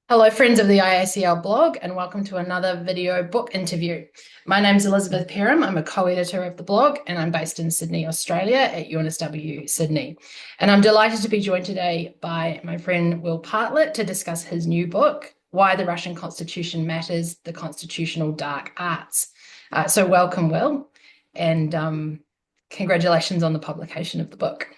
Hello, friends of the IACL blog, and welcome to another video book interview. My name's Elisabeth Perham. I'm a co-editor of the blog, and I'm based in Sydney, Australia at UNSW Sydney. And I'm delighted to be joined today by my friend Will Partlett to discuss his new book, Why the Russian Constitution Matters, The Constitutional Dark Arts. So welcome, Will, and congratulations on the publication of the book.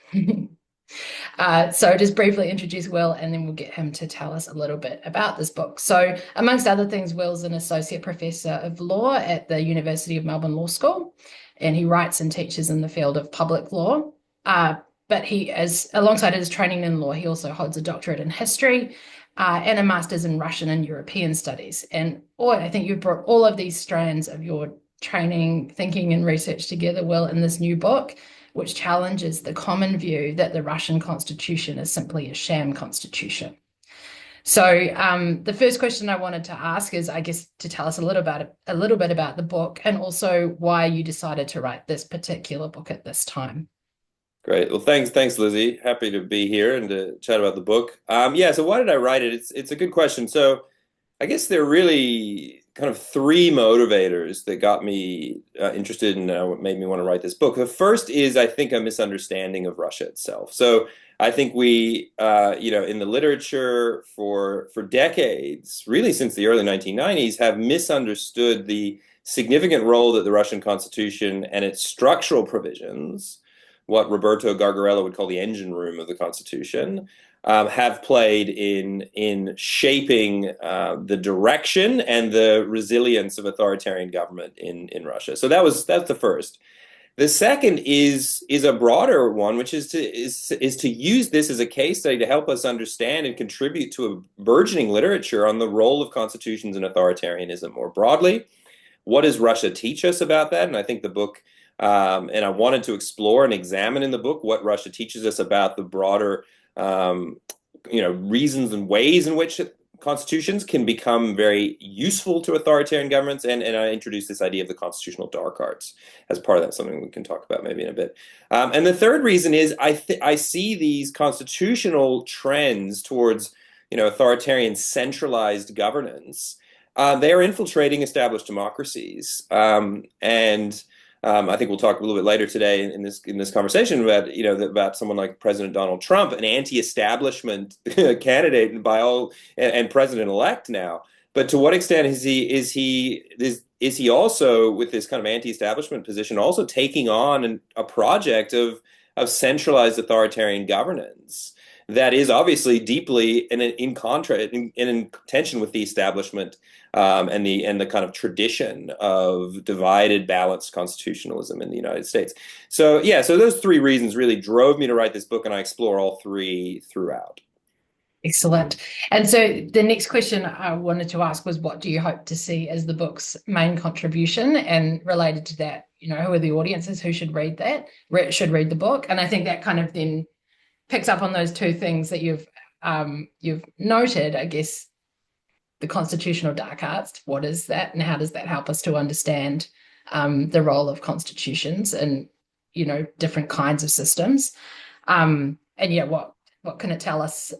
So just briefly introduce Will, and then we'll get him to tell us a little bit about this book. So amongst other things, Will's an associate professor of law at the University of Melbourne Law School, and he writes and teaches in the field of public law. But alongside his training in law, he also holds a doctorate in history and a master's in Russian and European studies. And I think you've brought all of these strands of your training, thinking, and research together, Will, in this new book, which challenges the common view that the Russian constitution is simply a sham constitution. So the first question I wanted to ask is, I guess, to tell us a little bit about the book and also why you decided to write this particular book at this time. Great. Well, thanks, Lizzie. Happy to be here and to chat about the book. Yeah, so why did I write it? It's a good question. So I guess there are really kind of three motivators that got me interested in what made me want to write this book. The first is, I think, a misunderstanding of Russia itself. So I think we, in the literature for decades, really since the early 1990s, have misunderstood the significant role that the Russian Constitution and its structural provisions, what Roberto Gargarella would call the engine room of the Constitution, have played in shaping the direction and the resilience of authoritarian government in Russia. So that's the first. The second is a broader one, which is to use this as a case study to help us understand and contribute to a burgeoning literature on the role of constitutions and authoritarianism more broadly. What does Russia teach us about that? And I think the book, and I wanted to explore and examine in the book what Russia teaches us about the broader reasons and ways in which constitutions can become very useful to authoritarian governments. And I introduced this idea of the constitutional dark arts as part of that, something we can talk about maybe in a bit. And the third reason is I see these constitutional trends towards authoritarian centralized governance. They are infiltrating established democracies. I think we'll talk a little bit later today in this conversation about someone like President Donald Trump, an anti-establishment candidate and president-elect now. But to what extent is he also, with this kind of anti-establishment position, also taking on a project of centralized authoritarian governance that is obviously deeply in tension with the establishment and the kind of tradition of divided, balanced constitutionalism in the United States. So those three reasons really drove me to write this book, and I explore all three throughout. Excellent. And so the next question I wanted to ask was, what do you hope to see as the book's main contribution? And related to that, who are the audiences who should read the book? And I think that kind of then picks up on those two things that you've noted. I guess the constitutional dark arts, what is that, and how does that help us to understand the role of constitutions and different kinds of systems? What can it tell us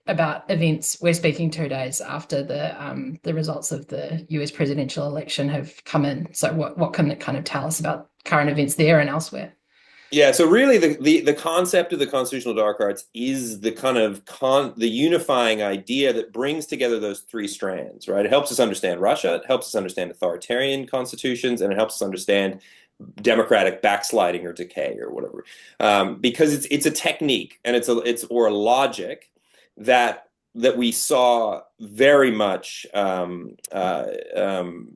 about events? We're speaking 2 days after the results of the US presidential election have come in. So what can it kind of tell us about current events there and elsewhere? Yeah, so really the concept of the constitutional dark arts is the kind of the unifying idea that brings together those three strands, right? It helps us understand Russia, it helps us understand authoritarian constitutions, and it helps us understand democratic backsliding or decay or whatever, because it's a technique and it's a logic that we saw very much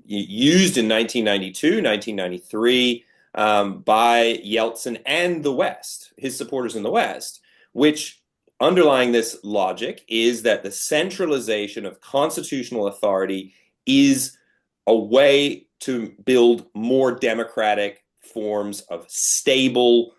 used in 1992, 1993. By Yeltsin and the West, his supporters in the West, which underlying this logic is that the centralization of constitutional authority is a way to build more democratic forms of stable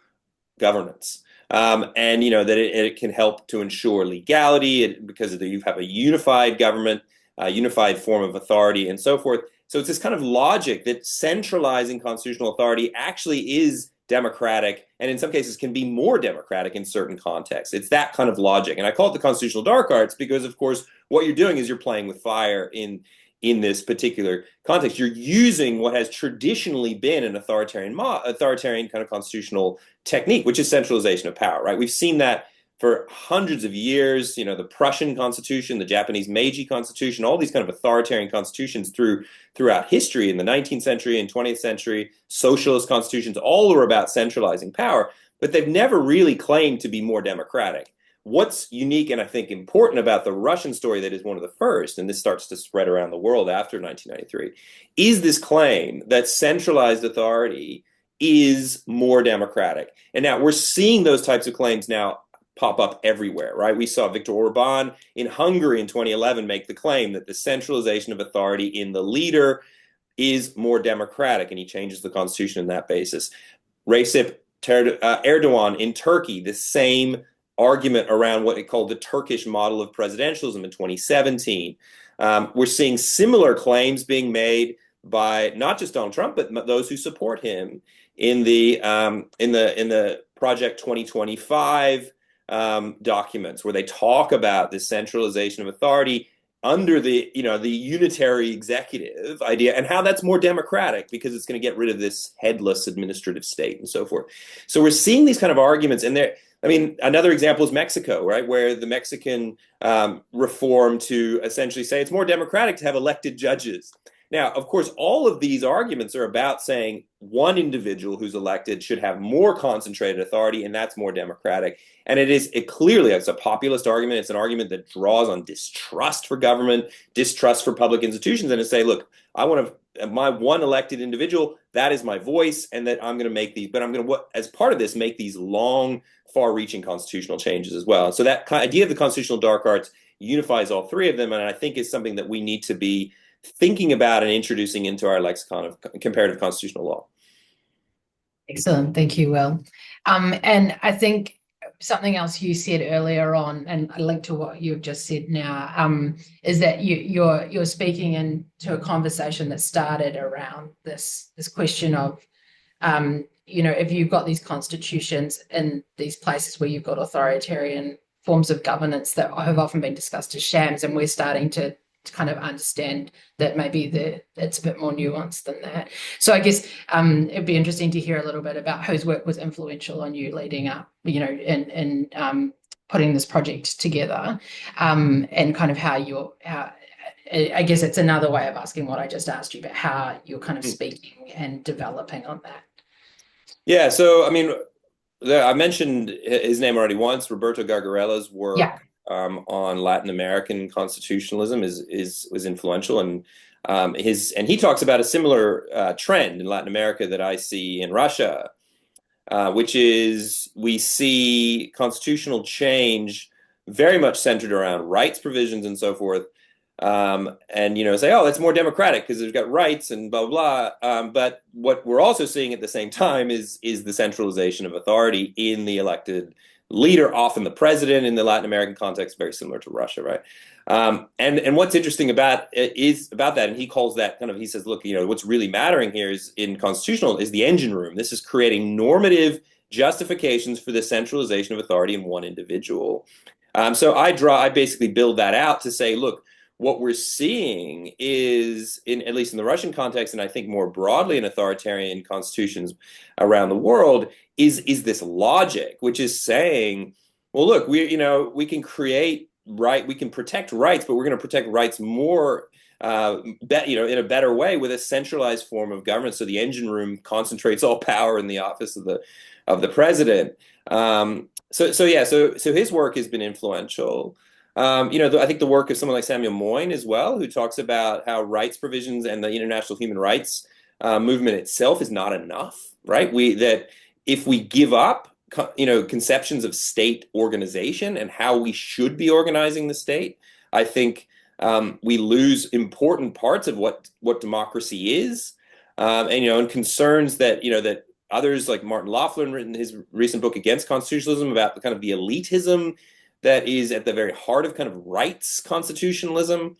governance. And that it can help to ensure legality because you have a unified government, a unified form of authority, and so forth. So it's this kind of logic that centralizing constitutional authority actually is democratic, and in some cases can be more democratic in certain contexts. It's that kind of logic. And I call it the constitutional dark arts because, of course, what you're doing is you're playing with fire in this particular context. You're using what has traditionally been an authoritarian kind of constitutional technique, which is centralization of power, right? We've seen that for hundreds of years, the Prussian constitution, the Japanese Meiji constitution, all these kind of authoritarian constitutions throughout history in the 19th century and 20th century, socialist constitutions, all are about centralizing power, but they've never really claimed to be more democratic. What's unique and I think important about the Russian story that is one of the first, and this starts to spread around the world after 1993, is this claim that centralized authority is more democratic. And now we're seeing those types of claims now pop up everywhere, right? We saw Viktor Orban in Hungary in 2011 make the claim that the centralization of authority in the leader is more democratic, and he changes the constitution on that basis. Recep Erdogan in Turkey, the same argument around what he called the Turkish model of presidentialism in 2017. We're seeing similar claims being made by not just Donald Trump, but those who support him in the Project 2025 documents, where they talk about this centralization of authority under the unitary executive idea, and how that's more democratic because it's going to get rid of this headless administrative state and so forth. So we're seeing these kind of arguments, and another example is Mexico, right, where the Mexican reform to essentially say it's more democratic to have elected judges. Now, of course, all of these arguments are about saying one individual who's elected should have more concentrated authority, and that's more democratic. And clearly, it's a populist argument. It's an argument that draws on distrust for government, distrust for public institutions, and to say, look, I want to, my one elected individual, that is my voice, and that I'm going to make these, but I'm going to, as part of this, make these long, far-reaching constitutional changes as well. So that idea of the constitutional dark arts unifies all three of them, and I think is something that we need to be thinking about and introducing into our lexicon of comparative constitutional law. Excellent. Thank you, Will. And I think something else you said earlier on, and I link to what you've just said now, is that you're speaking into a conversation that started around this question of, if you've got these constitutions in these places where you've got authoritarian forms of governance that have often been discussed as shams, and we're starting to kind of understand that maybe it's a bit more nuanced than that. So I guess it'd be interesting to hear a little bit about whose work was influential on you leading up, in putting this project together, and kind of how I guess it's another way of asking what I just asked you, but how you're kind of speaking and developing on that. Yeah, so I mentioned his name already once. Roberto Gargarella's work on Latin American constitutionalism was influential, and he talks about a similar trend in Latin America that I see in Russia, which is we see constitutional change very much centered around rights provisions and so forth, and say, oh, that's more democratic because they've got rights and blah blah blah. But what we're also seeing at the same time is the centralization of authority in the elected leader, often the president. In the Latin American context, very similar to Russia, right? And what's interesting about that, and he calls that he says, look, what's really mattering here is in constitutional is the engine room. This is creating normative justifications for the centralization of authority in one individual. So I basically build that out to say, look, what we're seeing is, at least in the Russian context, and I think more broadly in authoritarian constitutions around the world, is this logic, which is saying, well, look, we can we can protect rights, but we're going to protect rights more, in a better way with a centralized form of government. So the engine room concentrates all power in the office of the president. So his work has been influential. I think the work of someone like Samuel Moyn as well, who talks about how rights provisions and the international human rights movement itself is not enough, right? That if we give up, conceptions of state organization and how we should be organizing the state, I think we lose important parts of what democracy is, and concerns that that others like Martin Laughlin written his recent book Against Constitutionalism about the kind of the elitism that is at the very heart of kind of rights constitutionalism,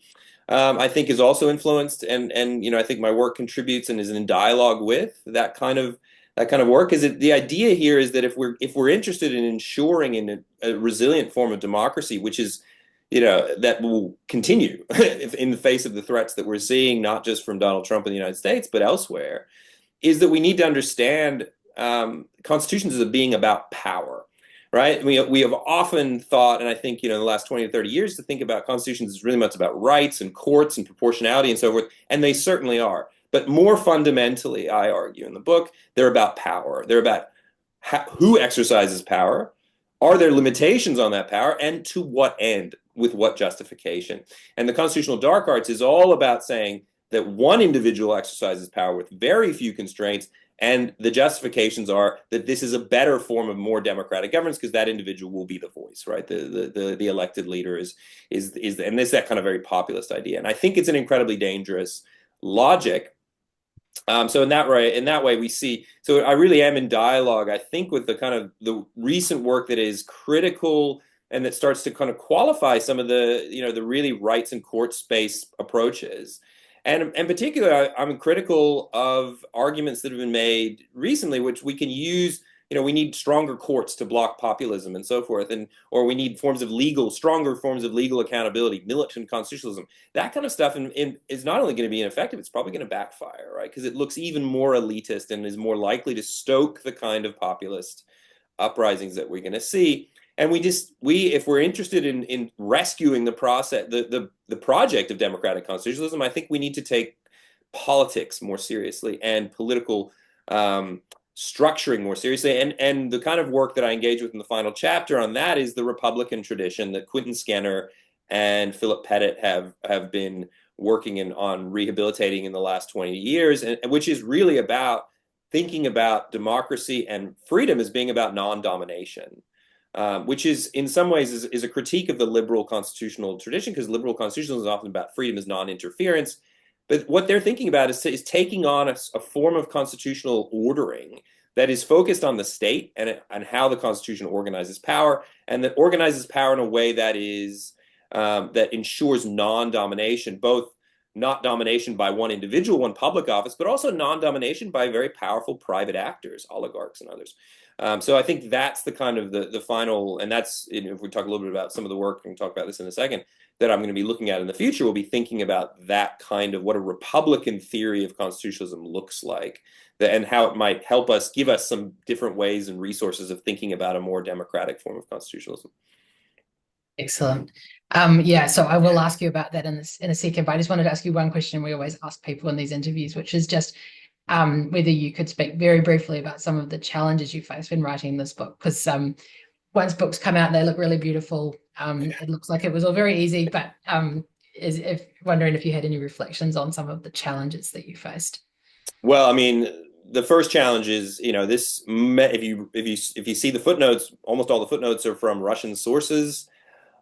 I think is also influenced, and I think my work contributes and is in dialogue with that kind of that kind of work? Is it the idea here is that if we're interested in ensuring in a resilient form of democracy, which is, that will continue in the face of the threats that we're seeing, not just from Donald Trump in the United States, but elsewhere, is that we need to understand constitutions as a being about power, right? We have often thought, and I think, in the last 20 to 30 years, to think about constitutions as really much about rights and courts and proportionality and so forth, and they certainly are. But more fundamentally, I argue in the book, they're about power. They're about who exercises power. Are there limitations on that power, and to what end, with what justification? And the constitutional dark arts is all about saying that one individual exercises power with very few constraints, and the justifications are that this is a better form of more democratic governance because that individual will be the voice, right? The elected leader and this that kind of very populist idea. And I think it's an incredibly dangerous logic. So in that way, we see. So I really am in dialogue, I think, with the kind of the recent work that is critical and that starts to kind of qualify some of the the really rights and court-based approaches. And in particular, I'm critical of arguments that have been made recently, which we can use. We need stronger courts to block populism and so forth, or we need stronger forms of legal accountability, militant constitutionalism. That kind of stuff is not only going to be ineffective, it's probably going to backfire, right? Because it looks even more elitist and is more likely to stoke the kind of populist uprisings that we're going to see. And if we're interested in rescuing the process, the project of democratic constitutionalism, I think we need to take politics more seriously and political structuring more seriously. And the kind of work that I engage with in the final chapter on that is the Republican tradition that Quentin Skinner and Philip Pettit have been working on rehabilitating in the last 20 years, and which is really about thinking about democracy and freedom as being about non-domination. Which is in some ways is a critique of the liberal constitutional tradition, because liberal constitutionalism is often about freedom as non-interference. But what they're thinking about is taking on a form of constitutional ordering that is focused on the state and how the Constitution organizes power, and that organizes power in a way that that ensures non-domination, both not domination by one individual, one public office, but also non-domination by very powerful private actors, oligarchs and others. So I think that's the kind of the final, and that's, if we talk a little bit about some of the work, and talk about this in a second, that I'm going to be looking at in the future, we'll be thinking about that kind of what a Republican theory of constitutionalism looks like, and how it might help us, give us some different ways and resources of thinking about a more democratic form of constitutionalism. Excellent. Yeah, so I will ask you about that in a second, but I just wanted to ask you one question we always ask people in these interviews, which is just whether you could speak very briefly about some of the challenges you faced when writing this book, because once books come out, they look really beautiful. It looks like it was all very easy, but wondering if you had any reflections on some of the challenges that you faced. Well, I mean, the first challenge is, if you see the footnotes, almost all the footnotes are from Russian sources.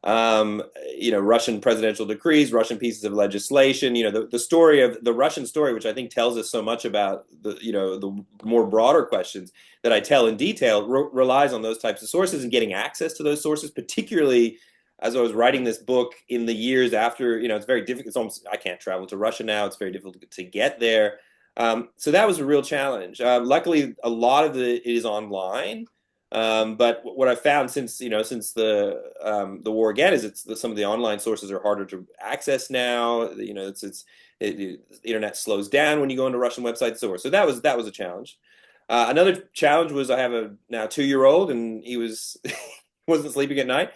Russian presidential decrees, Russian pieces of legislation, the story of the Russian story, which I think tells us so much about the more broader questions that I tell in detail, relies on those types of sources and getting access to those sources, particularly as I was writing this book in the years after, it's very difficult. I can't travel to Russia now. It's very difficult to get there. So that was a real challenge. Luckily, a lot of it is online. But what I found since the war again is some of the online sources are harder to access now. The internet slows down when you go into Russian websites. So that was a challenge. Another challenge was I have a now 2-year-old, and he wasn't sleeping at night,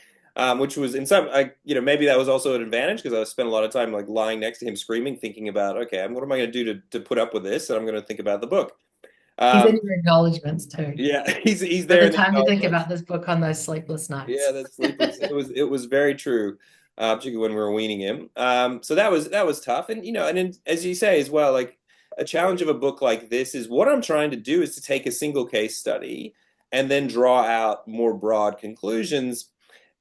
which was in some maybe that was also an advantage, because I spent a lot of time like lying next to him screaming, thinking about, okay, what am I going to do to put up with this? And I'm going to think about the book. He's in your acknowledgements too. Yeah, he's By there. the time you think about this book on those sleepless nights. Yeah, that's sleepless. It was very true, particularly when we were weaning him. So that was tough, and as you say as well, like a challenge of a book like this is what I'm trying to do is to take a single case study and then draw out more broad conclusions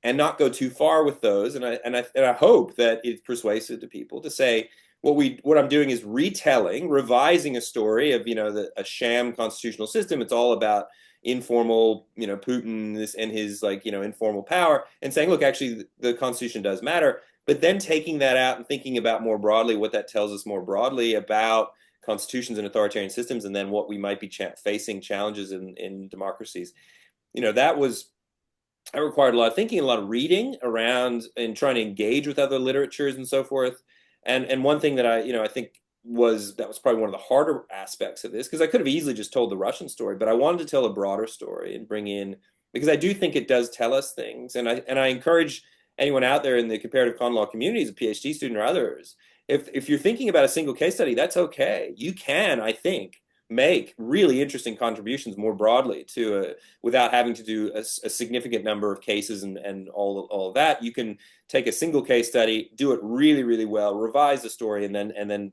and not go too far with those. And I hope that it's persuasive to people to say, what I'm doing is revising a story of a sham constitutional system. It's all about informal, Putin and his informal power, and saying, look, actually the Constitution does matter. But then taking that out and thinking about more broadly what that tells us more broadly about constitutions and authoritarian systems, and then what we might be facing challenges in democracies. That required a lot of thinking, a lot of reading around and trying to engage with other literatures and so forth. And one thing that I think that was probably one of the harder aspects of this, because I could have easily just told the Russian story, but I wanted to tell a broader story and bring in, because I do think it does tell us things. And I encourage anyone out there in the comparative con law community, as a PhD student or others, if you're thinking about a single case study, that's okay. You can, I think, make really interesting contributions more broadly to without having to do a significant number of cases and all of that. You can take a single case study, do it really, really well, revise the story, and then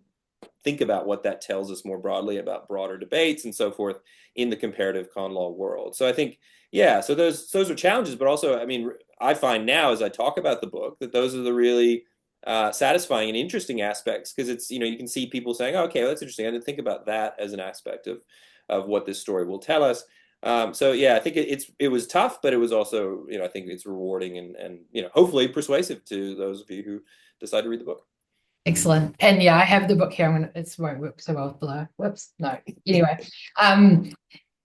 think about what that tells us more broadly about broader debates and so forth in the comparative con law world. So I think, yeah, so those are challenges, but also, I mean, I find now as I talk about the book that those are the really satisfying and interesting aspects, because it's, you can see people saying, oh, okay, well, that's interesting. I didn't think about that as an aspect of what this story will tell us. So yeah, I think it was tough, but it was also, I think it's rewarding and hopefully persuasive to those of you who decide to read the book. Excellent. And yeah, I have the book here. It won't work so well with blur. Whoops. No. Anyway,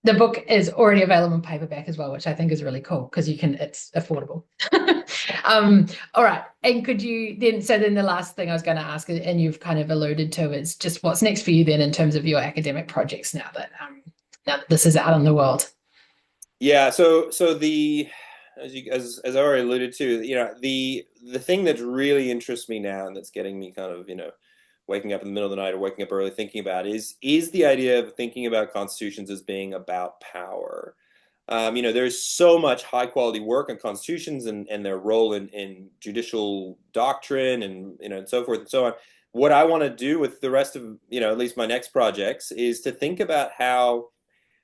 the book is already available in paperback as well, which I think is really cool because it's affordable. All right. And could you then the last thing I was going to ask, and you've kind of alluded to, is just what's next for you then in terms of your academic projects now that this is out in the world? Yeah. So as I already alluded to, the thing that really interests me now and that's getting me kind of, waking up in the middle of the night or waking up early thinking about is the idea of thinking about constitutions as being about power. There's so much high quality work on constitutions and their role in judicial doctrine and so forth and so on. What I want to do with the rest of, at least my next projects, is to think about how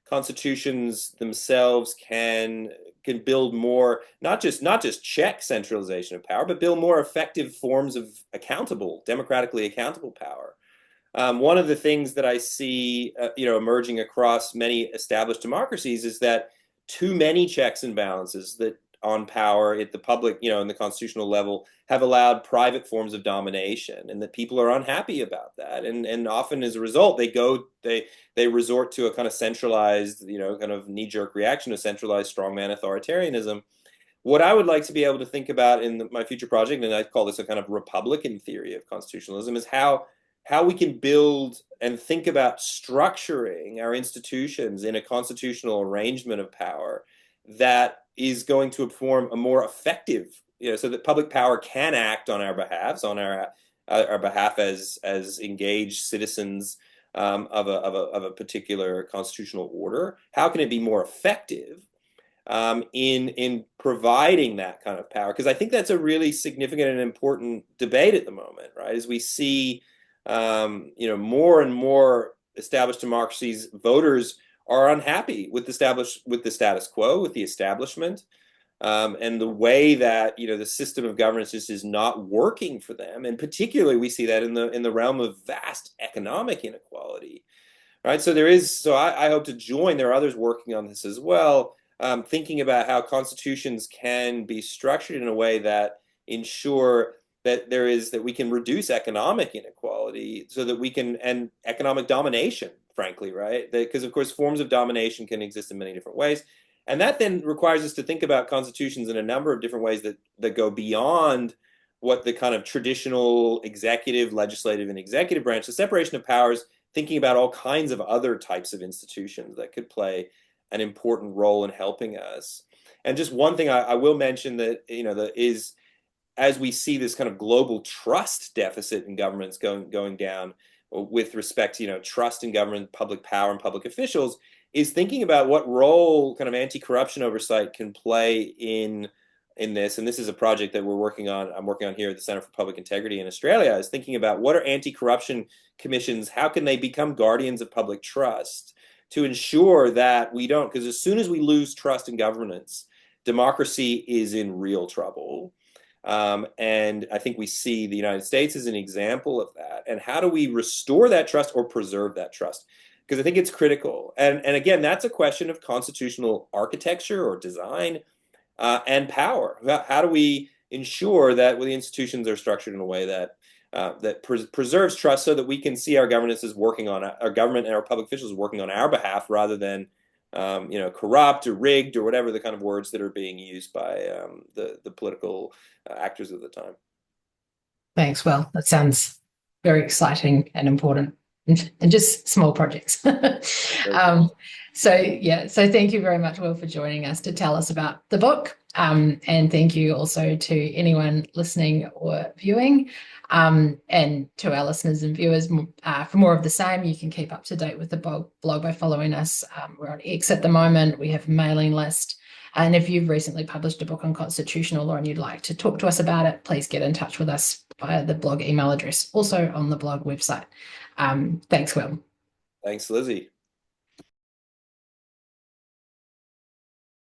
constitutions themselves can build more, not just check centralization of power, but build more effective forms of democratically accountable power. One of the things that I see, emerging across many established democracies is that too many checks and balances that on power at the public, in the constitutional level, have allowed private forms of domination, and that people are unhappy about that. And often as a result, they resort to a kind of centralized, kind of knee-jerk reaction to centralized strongman authoritarianism. What I would like to be able to think about in my future project, and I call this a kind of Republican theory of constitutionalism, is how we can build and think about structuring our institutions in a constitutional arrangement of power that is going to form a more effective, so that public power can act on our behalf, as engaged citizens of a particular constitutional order. How can it be more effective in providing that kind of power? Because I think that's a really significant and important debate at the moment, right? As we see, more and more established democracies, voters are unhappy with the status quo, with the establishment, and the way that the system of governance just is not working for them. And particularly, we see that in the realm of vast economic inequality, right? So I hope to join. There are others working on this as well, thinking about how constitutions can be structured in a way that ensure that we can reduce economic inequality, so that we can, and economic domination, frankly, right? Because of course forms of domination can exist in many different ways, and that then requires us to think about constitutions in a number of different ways that go beyond what the kind of traditional executive, legislative, and executive branch, the separation of powers, thinking about all kinds of other types of institutions that could play an important role in helping us. And just one thing I will mention that is, as we see this kind of global trust deficit in governments going down with respect to trust in government, public power, and public officials, is thinking about what role kind of anti-corruption oversight can play in this. And this is a project that I'm working on here at the Center for Public Integrity in Australia, is thinking about what are anti-corruption commissions, how can they become guardians of public trust to ensure that we don't, because as soon as we lose trust in governance, democracy is in real trouble. And I think we see the United States as an example of that. And how do we restore that trust or preserve that trust? Because I think it's critical. And again, that's a question of constitutional architecture or design and power. How do we ensure that the institutions are structured in a way that that preserves trust so that we can see our government and our public officials working on our behalf rather than corrupt or rigged or whatever the kind of words that are being used by the political actors of the time. Thanks. Well, that sounds very exciting and important, and just small projects. So thank you very much, Will, for joining us to tell us about the book. And thank you also to anyone listening or viewing. And to our listeners and viewers, for more of the same, you can keep up to date with the blog by following us. We're on X at the moment. We have a mailing list. And if you've recently published a book on constitutional law and you'd like to talk to us about it, please get in touch with us via the blog email address, also on the blog website. Thanks, Will. Thanks, Lizzie.